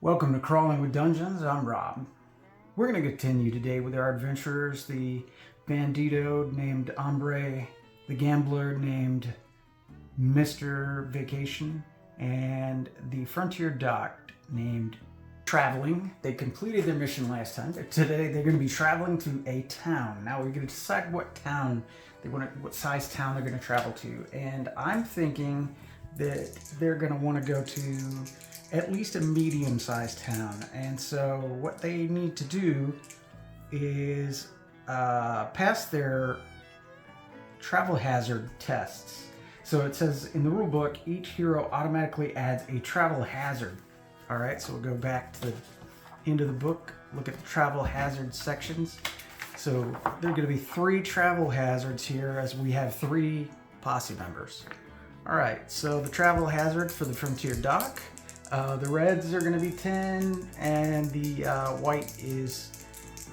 Welcome to Crawling with Dungeons. I'm Rob. We're going to continue today with our adventurers. The bandito named Hombre, the gambler named Mr. Vacation, and the frontier doc named Traveling. They completed their mission last time. Today they're going to be traveling to a town. Now we're going to decide what size town they're going to travel to. And I'm thinking that they're going to want to go to at least a medium-sized town. And so what they need to do is pass their travel hazard tests. So it says in the rule book, each hero automatically adds a travel hazard. All right, so we'll go back to the end of the book, look at the travel hazard sections. So there are going to be 3 travel hazards here as we have 3 posse members. All right, so the travel hazard for the frontier doc, the reds are going to be 10, and the white is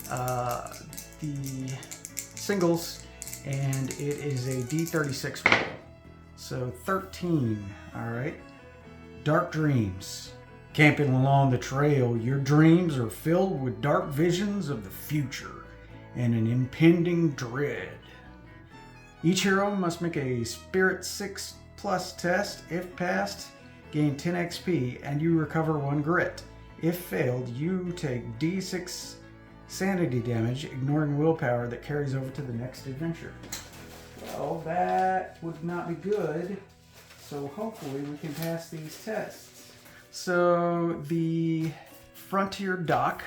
the singles, and it is a D36 roll. So 13, all right. Dark dreams. Camping along the trail, your dreams are filled with dark visions of the future and an impending dread. Each hero must make a Spirit 6 Plus test. If passed, gain 10 XP and you recover 1 grit. If failed, you take D6 sanity damage, ignoring willpower that carries over to the next adventure. Well, that would not be good, so hopefully we can pass these tests. So the frontier doc,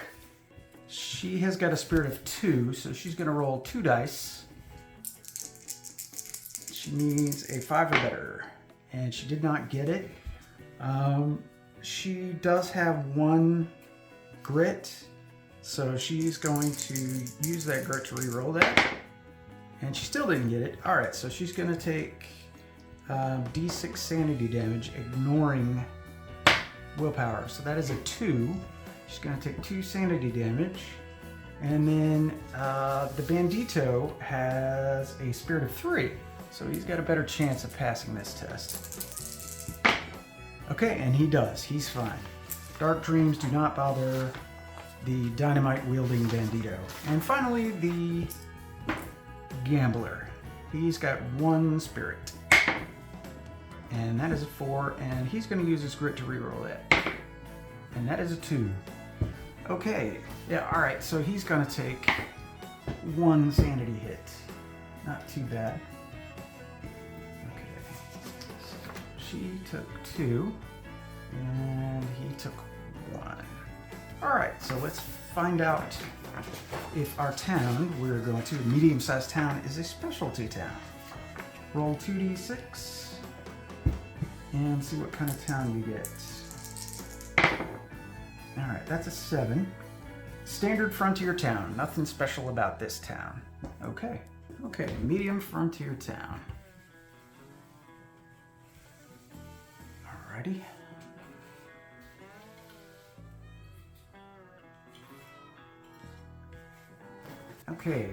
she has got a spirit of 2, so she's going to roll 2 dice. She needs a 5 or better, and she did not get it. She does have 1 grit, so she's going to use that grit to re-roll that, and she still didn't get it. All right, so she's going to take D6 sanity damage, ignoring willpower. So that is a 2. She's going to take 2 sanity damage. And then the bandito has a spirit of 3. So he's got a better chance of passing this test. Okay, and he does. He's fine. Dark dreams do not bother the dynamite wielding bandito. And finally, the gambler. He's got 1 spirit. And that is a 4, and he's going to use his grit to reroll that. And that is a 2. Okay, yeah, all right, so he's going to take 1 sanity hit. Not too bad. Okay, so she took 2, and he took 1. All right, so let's find out if our town, we're going to, a medium-sized town, is a specialty town. Roll 2d6. And see what kind of town you get. Alright, that's a 7. Standard frontier town. Nothing special about this town. Okay. Okay, medium frontier town. Alrighty. Okay.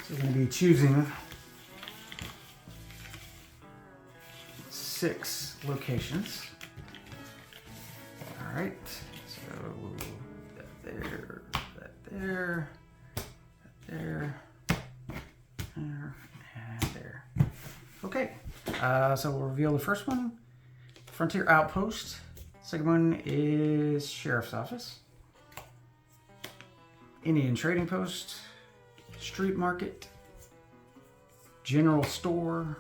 We're going to be choosing 6 locations. All right, so that there, that there, that there, there, and there. Okay, so we'll reveal the first one, Frontier Outpost. Second one is Sheriff's Office. Indian Trading Post. Street Market, General Store,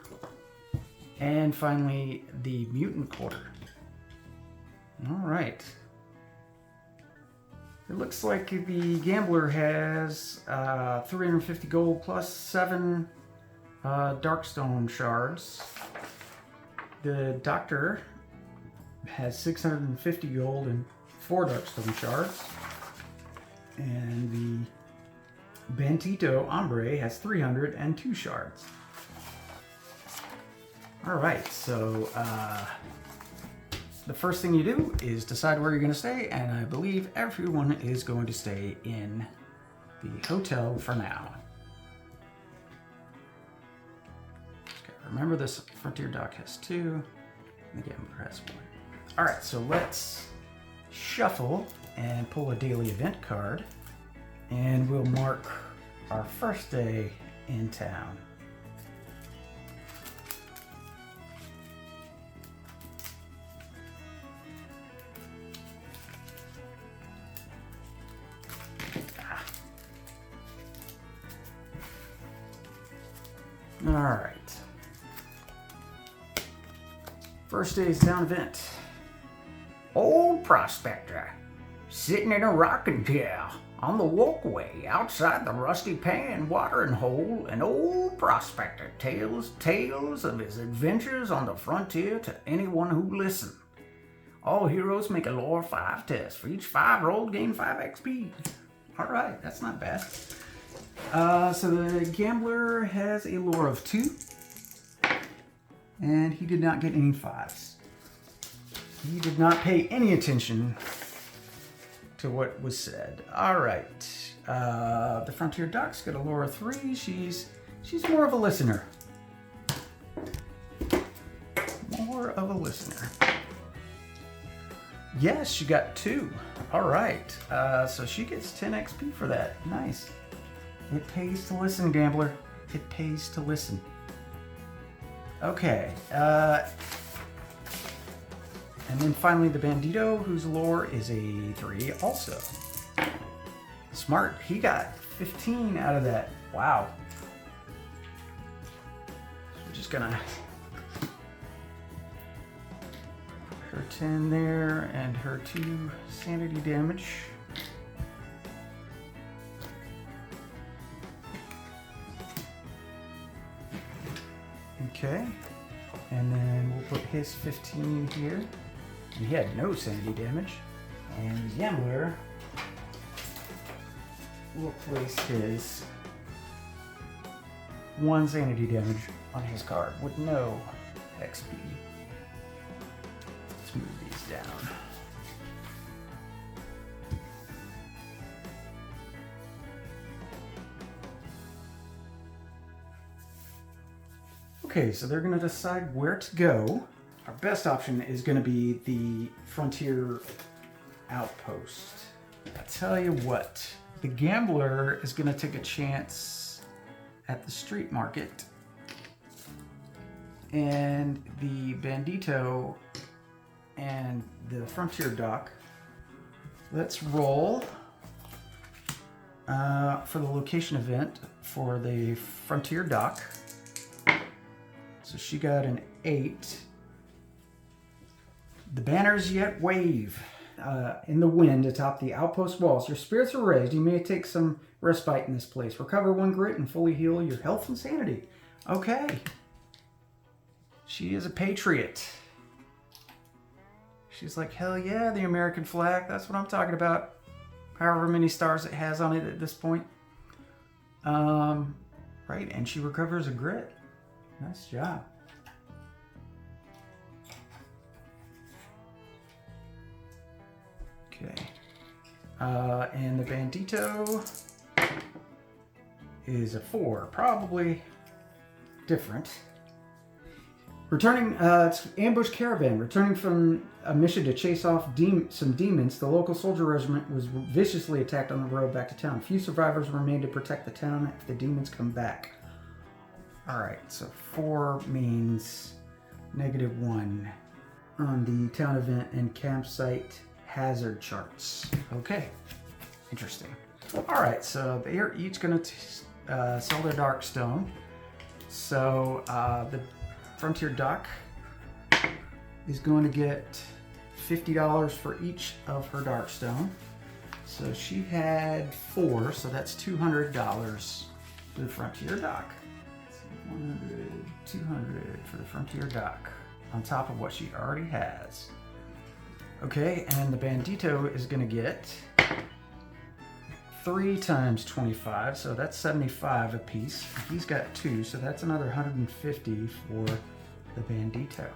and finally the Mutant Quarter. All right. It looks like the gambler has 350 gold plus 7 Darkstone shards. The doctor has 650 gold and 4 Darkstone shards. And the bandito Hombre has 302 shards. All right, so the first thing you do is decide where you're going to stay, and I believe everyone is going to stay in the hotel for now. Remember, this Frontier Dock has 2, and the Gambler has 1. All right, so let's shuffle and pull a daily event card, and we'll mark our first day in town. All right. First day's town event. Old prospector, sitting in a rocking chair on the walkway outside the rusty pan watering hole, an old prospector tells tales of his adventures on the frontier to anyone who listens. All heroes make a lore 5 test. For each 5 rolled, gain 5 XP. All right, that's not bad. So the Gambler has a lore of 2, and he did not get any 5s. He did not pay any attention to what was said. All right, the Frontier Dock's got a lore of 3. She's more of a listener. More of a listener. Yes, she got 2. All right, so she gets 10 XP for that. Nice. It pays to listen, Gambler. It pays to listen. Okay. And then finally the Bandito, whose lore is a 3 also. Smart. He got 15 out of that. Wow. We're just gonna... her 10 there and her 2 sanity damage. Okay, and then we'll put his 15 here. And he had no sanity damage. And Gambler will place his 1 sanity damage on his card with no XP. Let's move these down. Okay, so they're going to decide where to go. Our best option is going to be the Frontier Outpost. I tell you what, the Gambler is going to take a chance at the street market, and the Bandito and the Frontier Dock. Let's roll for the location event for the Frontier Dock. So she got an 8. The banners yet wave in the wind atop the outpost walls. Your spirits are raised. You may take some respite in this place. Recover 1 grit and fully heal your health and sanity. Okay. She is a patriot. She's like, hell yeah, the American flag. That's what I'm talking about. However many stars it has on it at this point. Right, and she recovers a grit. Nice job. Okay. And the Bandito is a 4. Probably different. Returning, it's ambush caravan. Returning from a mission to chase off some demons, the local soldier regiment was viciously attacked on the road back to town. Few survivors remain to protect the town if the demons come back. Alright, so 4 means -1 on the town event and campsite hazard charts. Okay, interesting. Alright, so they are each going to sell their Darkstone. So the Frontier Dock is going to get $50 for each of her Darkstone. So she had 4, so that's $200 for the Frontier Dock. 100, 200 for the Frontier Dock, on top of what she already has. Okay, and the Bandito is going to get 3 times 25, so that's 75 apiece. He's got 2, so that's another 150 for the Bandito.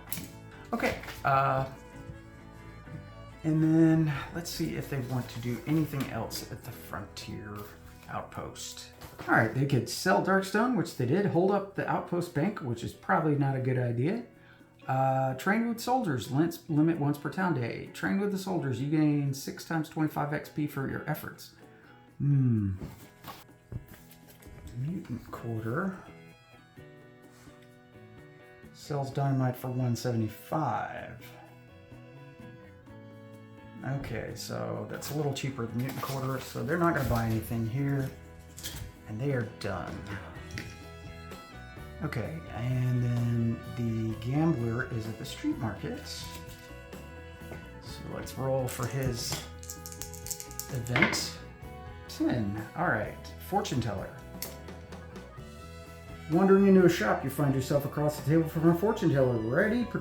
Okay, and then let's see if they want to do anything else at the Frontier outpost. All right, they could sell Darkstone, which they did. Hold up the outpost bank, which is probably not a good idea. Train with soldiers, limit once per town day. Train with the soldiers, you gain 6 times 25 XP for your efforts. Mutant quarter. Sells dynamite for 175. Okay, so that's a little cheaper than mutant quarter, so they're not going to buy anything here. And they are done. Okay, and then the gambler is at the street market. So let's roll for his event. 10. Alright, fortune teller. Wandering into a shop, you find yourself across the table from a fortune teller, ready to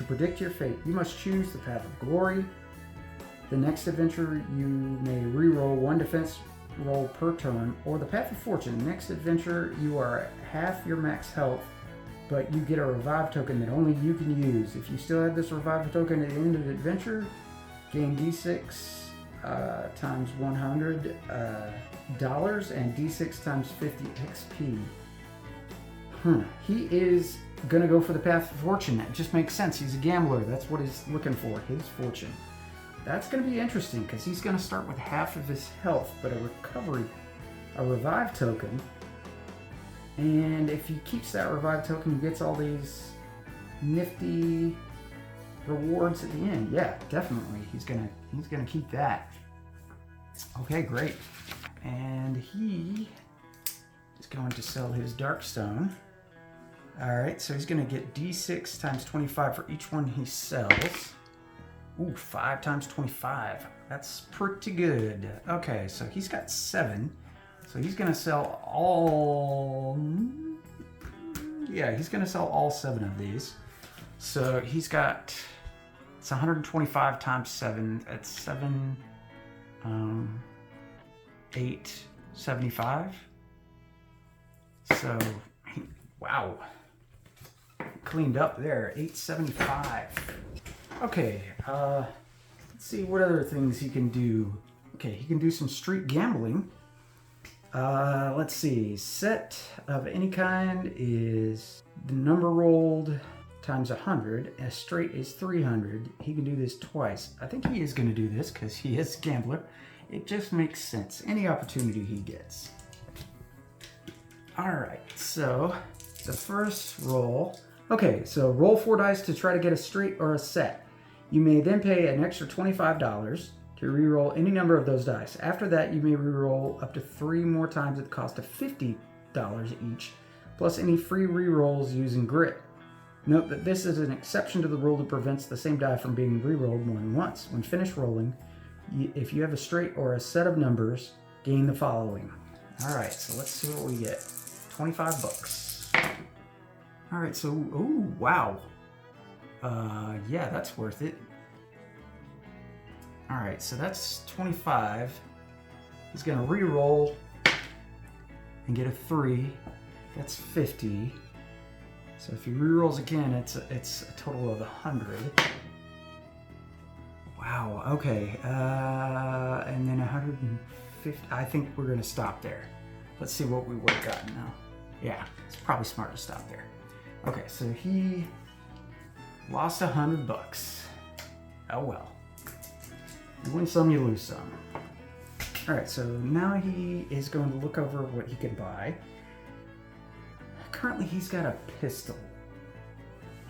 predict your fate. You must choose the path of glory. The next adventure, you may re-roll 1 defense roll per turn, or the path of fortune. Next adventure, you are at half your max health, but you get a revive token that only you can use. If you still have this revive token at the end of the adventure, gain d6 times $100 and d6 times 50 XP. He is gonna go for the path of fortune. It just makes sense. He's a gambler. That's what he's looking for, his fortune. That's going to be interesting because he's going to start with half of his health, but a revive token. And if he keeps that revive token, he gets all these nifty rewards at the end. Yeah, definitely. He's gonna keep that. Okay, great. And he is going to sell his Darkstone. All right, so he's going to get D6 times 25 for each one he sells. Ooh, 5 times 25. That's pretty good. Okay, so he's got 7. So he's going to sell all... Yeah, he's going to sell all 7 of these. So he's got... It's 125 times 7. That's 7... 875. So, wow. Cleaned up there. 875. Okay, let's see what other things he can do. Okay, he can do some street gambling. Let's see. Set of any kind is the number rolled times 100. A straight is 300. He can do this twice. I think he is going to do this because he is a gambler. It just makes sense. Any opportunity he gets. Alright, so the first roll. Okay, so roll 4 dice to try to get a straight or a set. You may then pay an extra $25 to re-roll any number of those dice. After that, you may re-roll up to 3 more times at the cost of $50 each, plus any free re-rolls using grit. Note that this is an exception to the rule that prevents the same die from being re-rolled more than once. When finished rolling, if you have a straight or a set of numbers, gain the following. Alright, so let's see what we get. 25 bucks. Alright, so, ooh, wow. Yeah, that's worth it. Alright, so that's 25. He's gonna re-roll and get a 3. That's 50. So if he re-rolls again, it's a total of 100. Wow, okay. And then 150. I think we're gonna stop there. Let's see what we would have gotten now. Yeah, it's probably smart to stop there. Okay, so he lost 100 bucks. Oh well. You win some, you lose some. Alright, so now he is going to look over what he can buy. Currently he's got a pistol.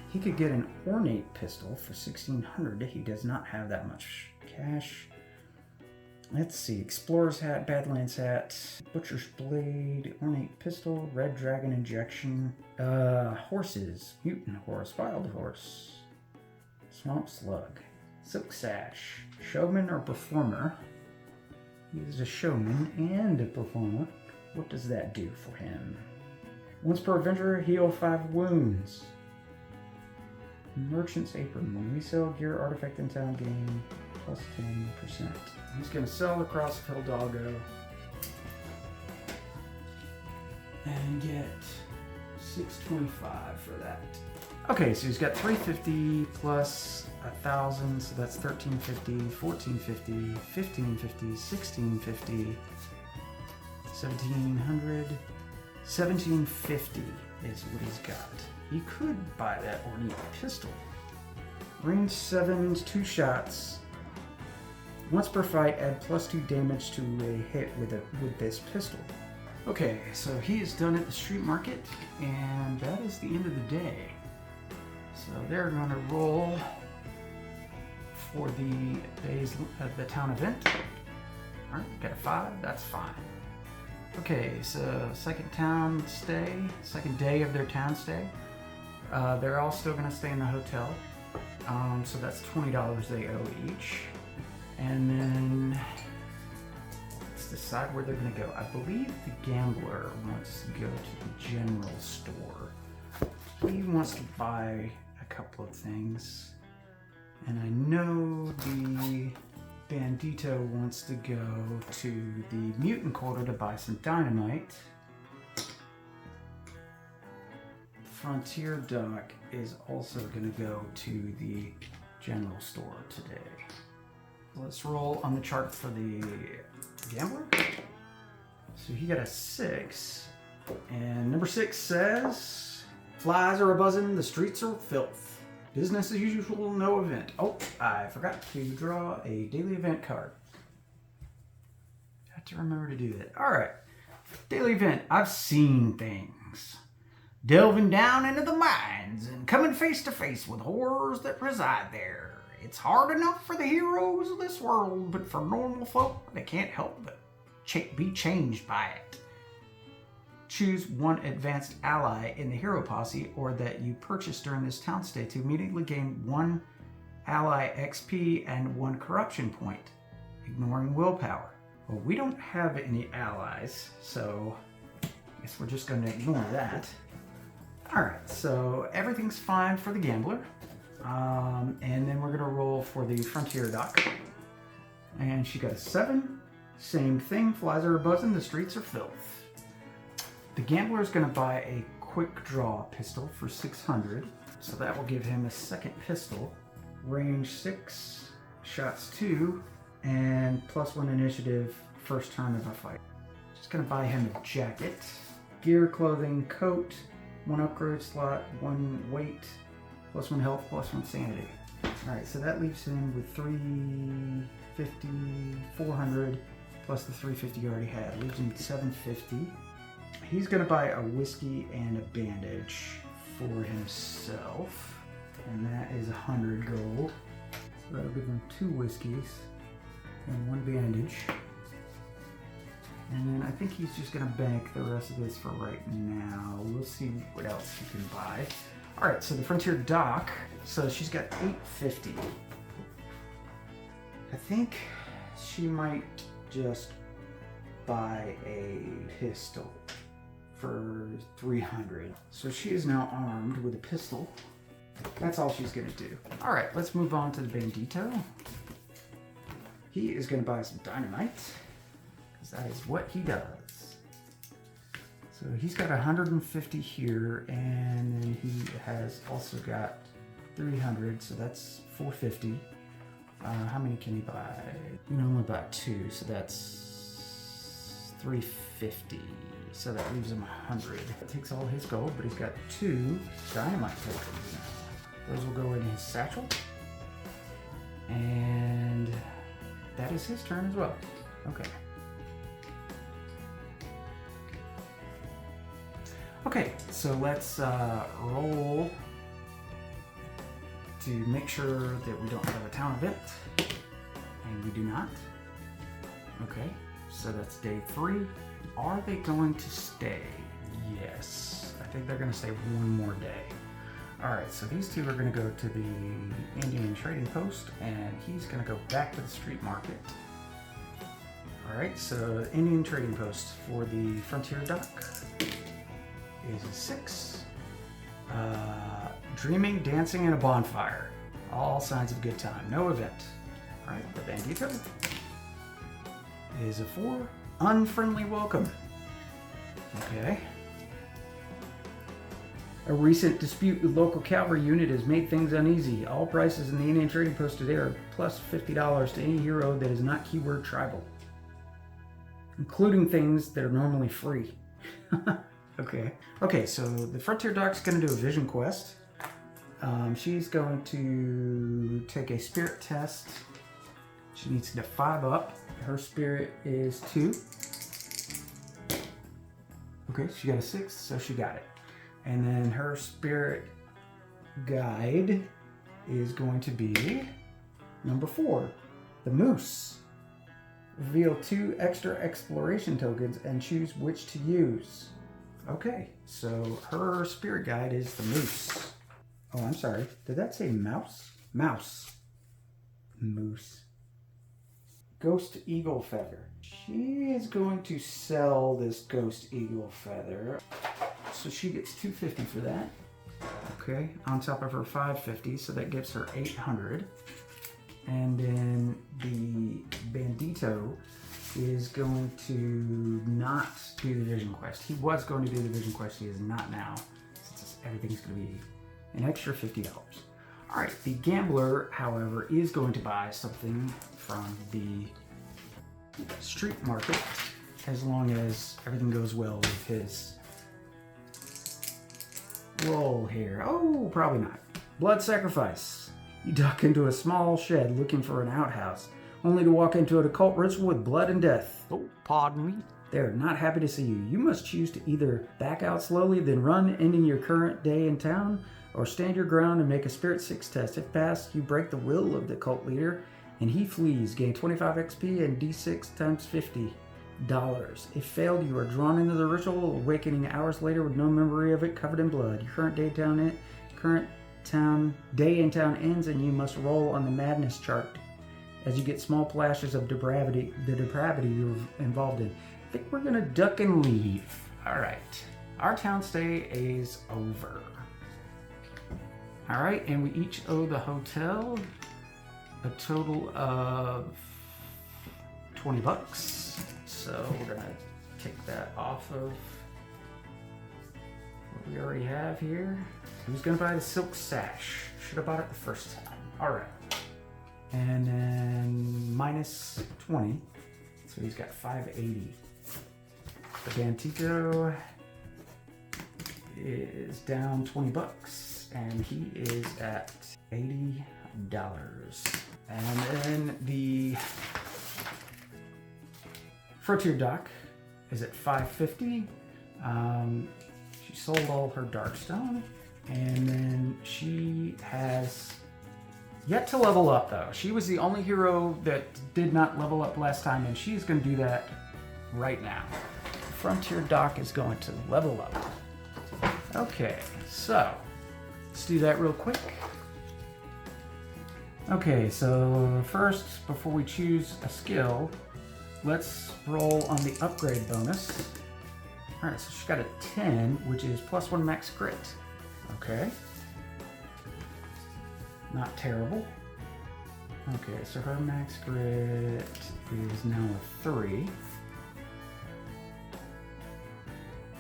He could get an ornate pistol for 1,600. He does not have that much cash. Let's see, Explorer's Hat, Badlands Hat, Butcher's Blade, Ornate Pistol, Red Dragon Injection, Horses, Mutant Horse, Wild Horse, Swamp Slug, Silk Sash, Showman or Performer. He is a showman and a performer. What does that do for him? Once per adventure, heal 5 wounds. Merchant's Apron. When we sell gear artifact in town, gain plus 10%. He's going to sell across Hidalgo and get $625 for that. Okay, so he's got $350 plus 1,000, so that's $1,350, $1,450, $1,550, $1,650, 1700, 1750 is what he's got. He could buy that or need a pistol. Range 7, 2 shots. Once per fight, add +2 damage to a hit with this pistol. Okay, so he is done at the street market, and that is the end of the day. So they're going to roll for the town event. All right, got a 5. That's fine. Okay, so second day of their town stay. They're all still going to stay in the hotel. So that's $20 they owe each. And then let's decide where they're going to go. I believe the gambler wants to go to the general store. He wants to buy a couple of things. And I know the Bandito wants to go to the mutant quarter to buy some dynamite. Frontier Doc is also going to go to the general store today. Let's roll on the chart for the gambler. So he got a 6, and number 6 says, flies are a-buzzing, the streets are filth. Business as usual, no event. Oh, I forgot to draw a daily event card. Have to remember to do that. All right, daily event. I've seen things. Delving down into the mines and coming face to face with horrors that reside there. It's hard enough for the heroes of this world, but for normal folk, they can't help but be changed by it. Choose one advanced ally in the hero posse or that you purchase during this town stay to immediately gain 1 ally XP and 1 corruption point, ignoring willpower. Well, we don't have any allies, so I guess we're just going to ignore that. Alright, so everything's fine for the gambler. And then we're going to roll for the Frontier Doc. And she got a 7. Same thing, flies are buzzing, the streets are filth. The gambler is going to buy a quick draw pistol for 600. So that will give him a second pistol. Range 6, shots 2, and +1 initiative first turn of a fight. Just going to buy him a jacket. Gear, clothing, coat. 1 upgrade slot, 1 weight, +1 health, +1 sanity. Alright, so that leaves him with 350, 400, plus the 350 he already had. Leaves him with 750. He's going to buy a whiskey and a bandage for himself. And that is 100 gold. So that'll give him 2 whiskeys and 1 bandage. And then I think he's just going to bank the rest of this for right now. We'll see what else he can buy. Alright, so the Frontier Doc. So she's got 850. I think she might just buy a pistol for 300. So she is now armed with a pistol. That's all she's going to do. Alright, let's move on to the Bandito. He is going to buy some dynamite. That is what he does. So he's got 150 here, and then he has also got 300, so that's 450. How many can he buy? You can only buy 2, so that's 350. So that leaves him 100. That takes all his gold, but he's got 2 dynamite tokens now. Those will go in his satchel. And that is his turn as well. Okay. Okay, so let's roll to make sure that we don't have a town event, and we do not. Okay, so that's day 3. Are they going to stay? Yes, I think they're going to stay 1 more day. Alright, so these 2 are going to go to the Indian trading post, and he's going to go back to the street market. Alright, so Indian trading post for the Frontier Doc is a 6. Dreaming, dancing, and a bonfire. All signs of a good time. No event. Alright, the Bandito is a 4. Unfriendly welcome. Okay. A recent dispute with local cavalry unit has made things uneasy. All prices in the Indian trading post today are plus $50 to any hero that is not keyword tribal. including things that are normally free. Okay, so the Frontier Doc's going to do a vision quest. She's going to take a spirit test. She needs to get 5 up. Her spirit is 2. Okay, she got a 6, so she got it. And then her spirit guide is going to be number 4, the Moose. Reveal 2 extra exploration tokens and choose which to use. Okay, so her spirit guide is the Moose. Oh, I'm sorry. Did that say mouse? Mouse. Moose. Ghost Eagle Feather. She is going to sell this Ghost Eagle Feather. So she gets $250 for that. Okay, on top of her $550, so that gives her $800. And then the Bandito is going to not do the vision quest. He was going to do the vision quest, he is not now, since everything's going to be an extra $50. All right, the Gambler, however, is going to buy something from the street market, as long as everything goes well with his roll here. Oh, probably not. Blood Sacrifice. You duck into a small shed looking for an outhouse, only to walk into an occult ritual with blood and death. Oh, pardon me. They're not happy to see you. You must choose to either back out slowly, then run, ending your current day in town, or stand your ground and make a Spirit 6 test. If passed, you break the will of the cult leader, and he flees. Gain 25 XP and D6 times $50. If failed, you are drawn into the ritual, awakening hours later with no memory of it, covered in blood. Your current day in town ends, and you must roll on the madness chart as you get small flashes of the depravity you're involved in. I think we're gonna duck and leave. All right, our town stay is over. All right, and we each owe the hotel a total of $20. So we're gonna take that off of what we already have here. Who's gonna buy the silk sash? Should have bought it the first time. All right. And then minus 20. So he's got 580. The Bantito is down $20 and he is at $80. And then the Frontier Doc is at $550. She sold all her Darkstone, and then she has yet to level up though. She was the only hero that did not level up last time, and she's going to do that right now. Frontier Doc is going to level up. Okay, so let's do that real quick. Okay, so first, before we choose a skill, let's roll on the upgrade bonus. All right, so she got a 10, which is +1 max grit. Okay. Not terrible. Okay, so her max grit is now a 3.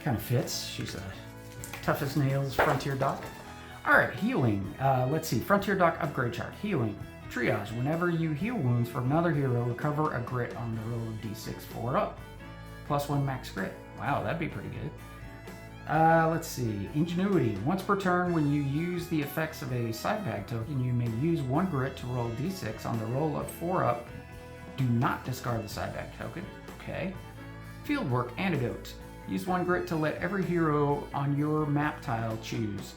Kind of fits. She's a tough as nails Frontier Doc. All right, healing. Let's see. Frontier Doc upgrade chart. Healing. Triage. Whenever you heal wounds for another hero, recover a grit on the roll of D6 4 up. +1 max grit. Wow, that'd be pretty good. Let's see. Ingenuity. Once per turn, when you use the effects of a side bag token, you may use 1 grit to roll D6 on the roll of 4 up. Do not discard the side bag token. Okay. Fieldwork Antidote. Use 1 grit to let every hero on your map tile choose.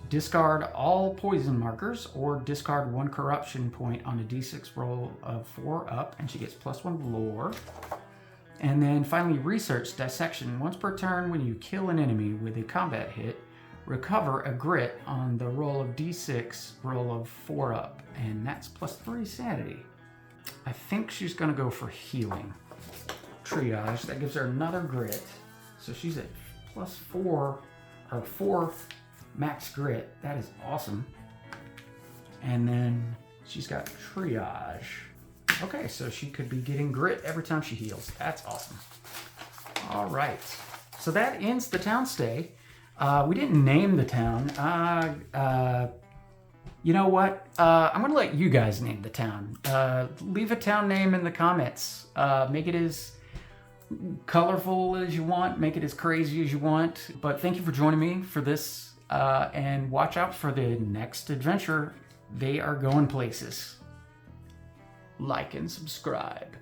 Discard all poison markers or discard 1 corruption point on a D6 roll of 4 up, and she gets +1 lore. And then finally, Research Dissection. Once per turn, when you kill an enemy with a combat hit, recover a grit on the roll of D6 roll of 4 up, and that's +3 sanity. I think she's going to go for healing. Triage, that gives her another grit. So she's at +4 or 4 max grit. That is awesome. And then she's got Triage. Okay, so she could be getting grit every time she heals. That's awesome. All right. So that ends the town stay. We didn't name the town. You know what? I'm going to let you guys name the town. Leave a town name in the comments. Make it as colorful as you want, make it as crazy as you want. But thank you for joining me for this, and watch out for the next adventure. They are going places. Like and subscribe.